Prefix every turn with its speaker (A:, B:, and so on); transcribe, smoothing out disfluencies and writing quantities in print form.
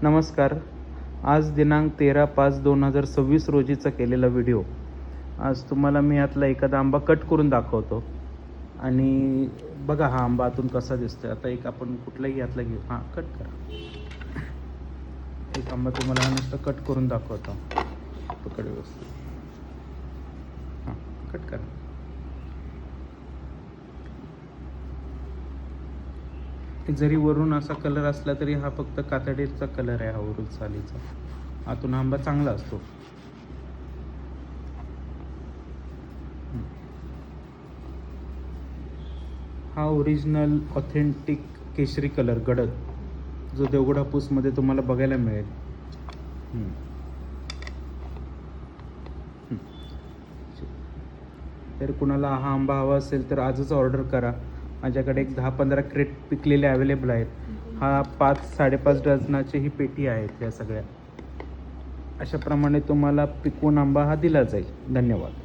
A: नमस्कार. आज दिनांक 13/5/2026 रोजीचा केलेला व्हिडिओ. आज तुम्हाला मी यातला एखादा आंबा कट करून दाखवतो आणि बघा हा आंबा आतून कसा दिसतोय. आता एक आपण कुठलाही यातला घेऊ. हां, कट करा. एक आंबा तुम्हाला नुसतं कट करून दाखवतो. पकड व्यवस्थित. हां, कट करा. जरी वरून असा कलर असला तरी हा फक्त कातडीचा कलर आहे. हा वरून सालीचा. आतून आंबा चांगला असतो. हा ओरिजिनल ऑथेंटिक केशरी कलर गडद, जो देवगड हापूसमध्ये तुम्हाला बघायला मिळेल. तर कुणाला हा आंबा हवा असेल तर आजच ऑर्डर करा. माझ्याकडे एक 10-15 क्रेट पिकलेले अवेलेबल आहेत. हा 5-5.5 डझनाची ही पेटी आहेत. या सगळ्या अशाप्रमाणे तुम्हाला पिकवून आंबा हा दिला जाईल. धन्यवाद.